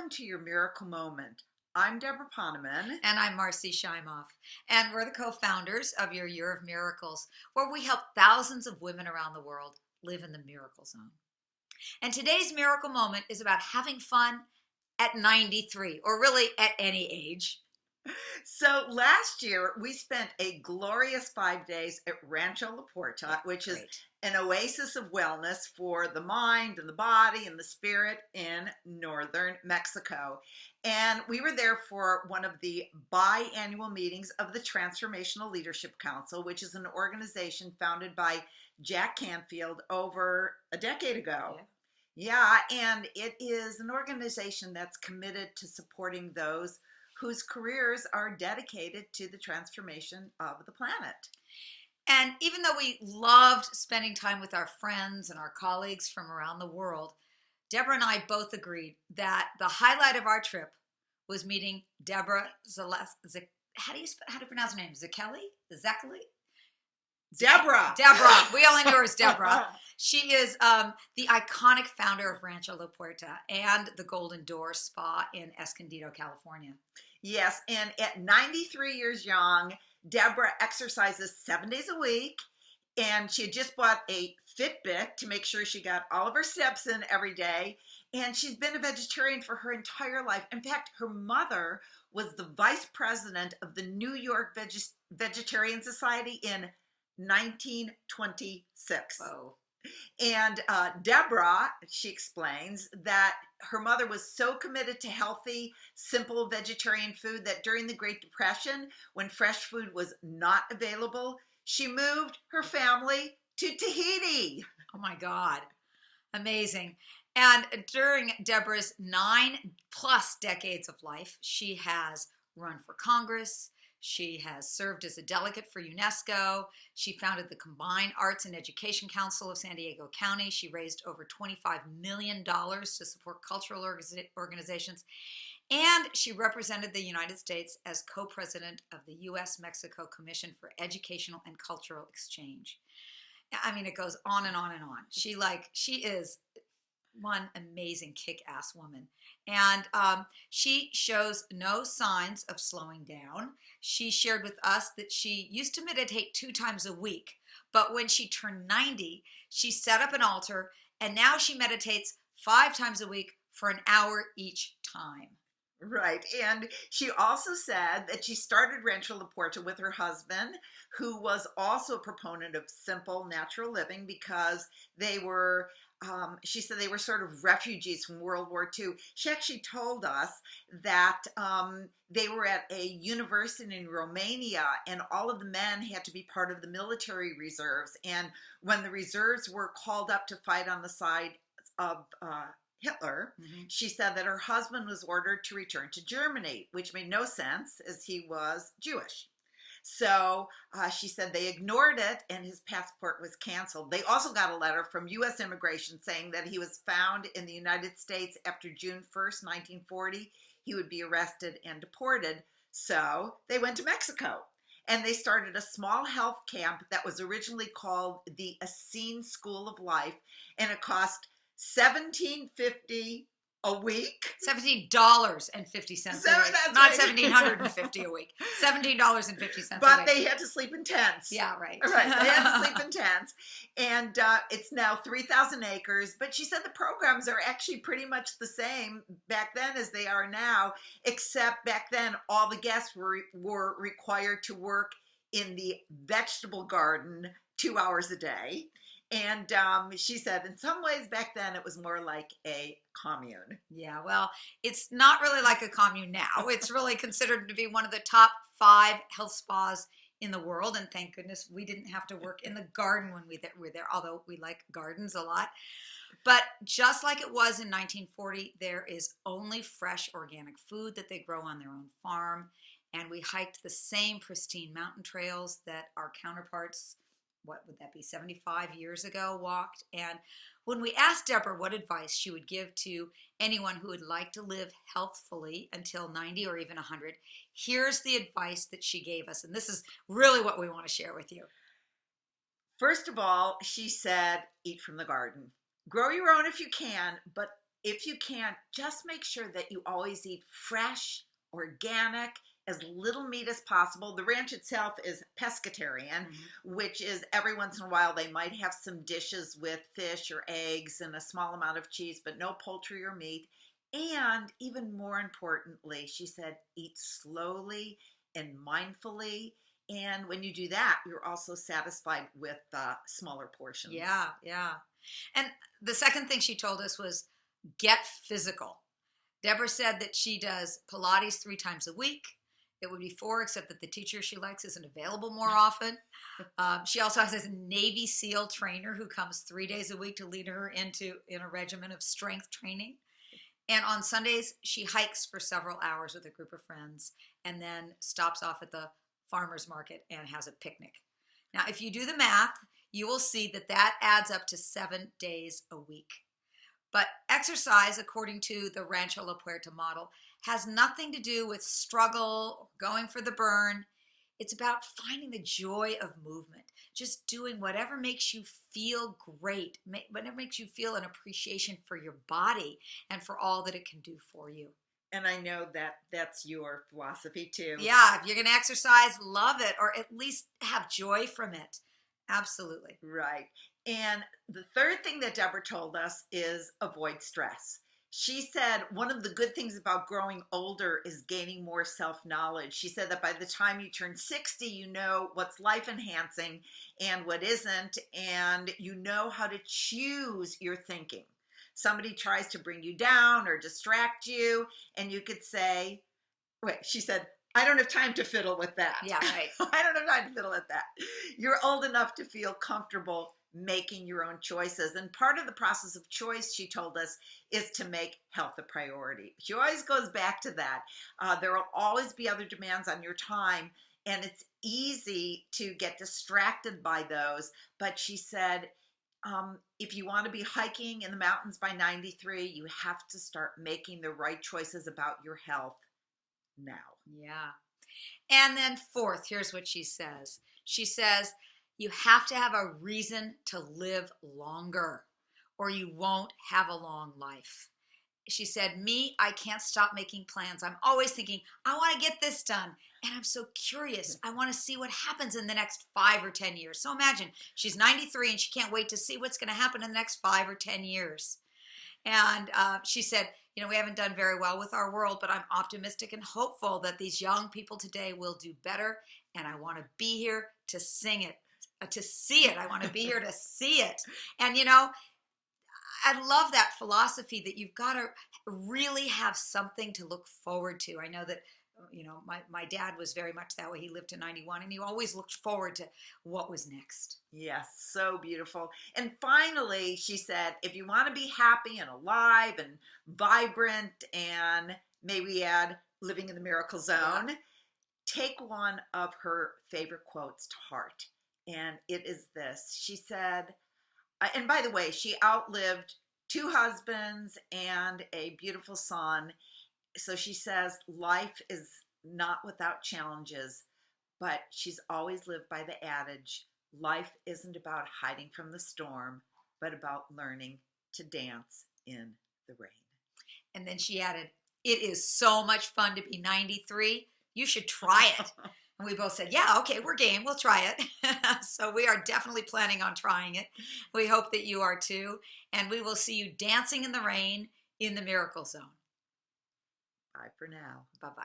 Welcome to your miracle moment. I'm Deborah Poneman. And I'm Marcy Scheimoff. And we're the co-founders of Your Year of Miracles, where we help thousands of women around the world live in the miracle zone. And today's miracle moment is about having fun at 93, or really at any age. So last year, we spent a glorious 5 days at Rancho La Puerta, which is an oasis of wellness for the mind and the body and the spirit in northern Mexico. And we were there for one of the biannual meetings of the Transformational Leadership Council, which is an organization founded by Jack Canfield over a decade ago. Yeah, and it is an organization that's committed to supporting those whose careers are dedicated to the transformation of the planet. And even though we loved spending time with our friends and our colleagues from around the world, Deborah and I both agreed that the highlight of our trip was meeting Deborah how do you pronounce her name? Szekely? Deborah. We only knew her as Deborah. She is the iconic founder of Rancho La Puerta and the Golden Door Spa in Escondido, California. Yes, and at 93 years young, Deborah exercises 7 days a week, and she had just bought a FitBit to make sure she got all of her steps in every day, and she's been a vegetarian for her entire life. In fact, her mother was the vice president of the New York Vegetarian Society in 1926. Whoa. And Deborah, she explains that her mother was so committed to healthy, simple vegetarian food that during the Great Depression, when fresh food was not available, she moved her family to Tahiti. Oh my God. Amazing. And during Deborah's 9+ decades of life, she has run for Congress. She has served as a delegate for UNESCO. She founded the Combined Arts and Education Council of San Diego County. She raised over $25 million to support cultural organizations. And she represented the United States as co-president of the U.S.-Mexico Commission for Educational and Cultural Exchange. I mean, it goes on and on and on. She is one amazing kick-ass woman. And she shows no signs of slowing down. She shared with us that she used to meditate 2 times a week, but when she turned 90, she set up an altar, and now she meditates 5 times a week for an hour each time. Right. And she also said that she started Rancho La Puerta with her husband, who was also a proponent of simple, natural living because they were she said they were sort of refugees from World War II. She actually told us that they were at a university in Romania, and all of the men had to be part of the military reserves. And when the reserves were called up to fight on the side of Hitler, she said that her husband was ordered to return to Germany, which made no sense as he was Jewish. So she said they ignored it and his passport was canceled. They also got a letter from U.S. immigration saying that he was found in the United States after June 1st, 1940. He would be arrested and deported. So they went to Mexico and they started a small health camp that was originally called the Essene School of Life, and it cost $17.50 a week. $17.50 a week. Not $1,750 a week. $17.50 a week. But they had to sleep in tents. Yeah, right. Right. They had to sleep in tents. And it's now 3,000 acres. But she said the programs are actually pretty much the same back then as they are now, except back then all the guests were required to work in the vegetable garden 2 hours a day. And she said in some ways back then it was more like a commune. Yeah, well, it's not really like a commune now. It's really considered to be one of the top 5 health spas in the world. And thank goodness we didn't have to work in the garden when we were there, although we like gardens a lot. But just like it was in 1940, there is only fresh organic food that they grow on their own farm. And we hiked the same pristine mountain trails that our counterparts, what would that be, 75 years ago, walked. And when we asked Deborah what advice she would give to anyone who would like to live healthfully until 90 or even 100, here's the advice that she gave us. And this is really what we want to share with you. First of all, she said, eat from the garden. Grow your own if you can, but if you can, just make sure that you always eat fresh, organic, as little meat as possible. The ranch itself is pescatarian, which is every once in a while they might have some dishes with fish or eggs and a small amount of cheese, but no poultry or meat. And even more importantly, she said, eat slowly and mindfully. And when you do that, you're also satisfied with smaller portions. Yeah, yeah. And the second thing she told us was get physical. Deborah said that she does Pilates 3 times a week. It would be 4, except that the teacher she likes isn't available more often. She also has a Navy SEAL trainer who comes 3 days a week to lead her in a regimen of strength training. And on Sundays, she hikes for several hours with a group of friends and then stops off at the farmer's market and has a picnic. Now, if you do the math, you will see that that adds up to 7 days a week. But exercise, according to the Rancho La Puerta model, has nothing to do with struggle, going for the burn. It's about finding the joy of movement, just doing whatever makes you feel great, whatever makes you feel an appreciation for your body and for all that it can do for you. And I know that that's your philosophy too. Yeah, if you're going to exercise, love it, or at least have joy from it. Absolutely. Right. And the third thing that Deborah told us is avoid stress. She said one of the good things about growing older is gaining more self-knowledge. She said that by the time you turn 60, you know what's life-enhancing and what isn't, and you know how to choose your thinking. Somebody tries to bring you down or distract you, and you could say, wait, she said, I don't have time to fiddle with that. Yeah, right. I don't have time to fiddle with that. You're old enough to feel comfortable making your own choices. And part of the process of choice, she told us, is to make health a priority. She always goes back to that. There will always be other demands on your time, and it's easy to get distracted by those. But she said, if you want to be hiking in the mountains by 93, you have to start making the right choices about your health now. Yeah. And then fourth, here's what she says. She says, you have to have a reason to live longer or you won't have a long life. She said, I can't stop making plans. I'm always thinking, I want to get this done. And I'm so curious. I want to see what happens in the next 5 or 10 years. So imagine she's 93 and she can't wait to see what's going to happen in the next 5 or 10 years. And she said, we haven't done very well with our world, but I'm optimistic and hopeful that these young people today will do better. And I want to be here to sing it, to see it. I want to be here to see it. And, I love that philosophy that you've got to really have something to look forward to. I know that, my dad was very much that way. He lived to 91 and he always looked forward to what was next. Yes, so beautiful. And finally, she said, if you want to be happy and alive and vibrant and maybe add living in the miracle zone, take one of her favorite quotes to heart. And it is this. She said, and by the way, she outlived 2 husbands and a beautiful son. So she says, life is not without challenges, but she's always lived by the adage, life isn't about hiding from the storm, but about learning to dance in the rain. And then she added, it is so much fun to be 93. You should try it. And we both said, yeah, okay, we're game. We'll try it. So we are definitely planning on trying it. We hope that you are too. And we will see you dancing in the rain in the Miracle Zone. Bye for now. Bye-bye.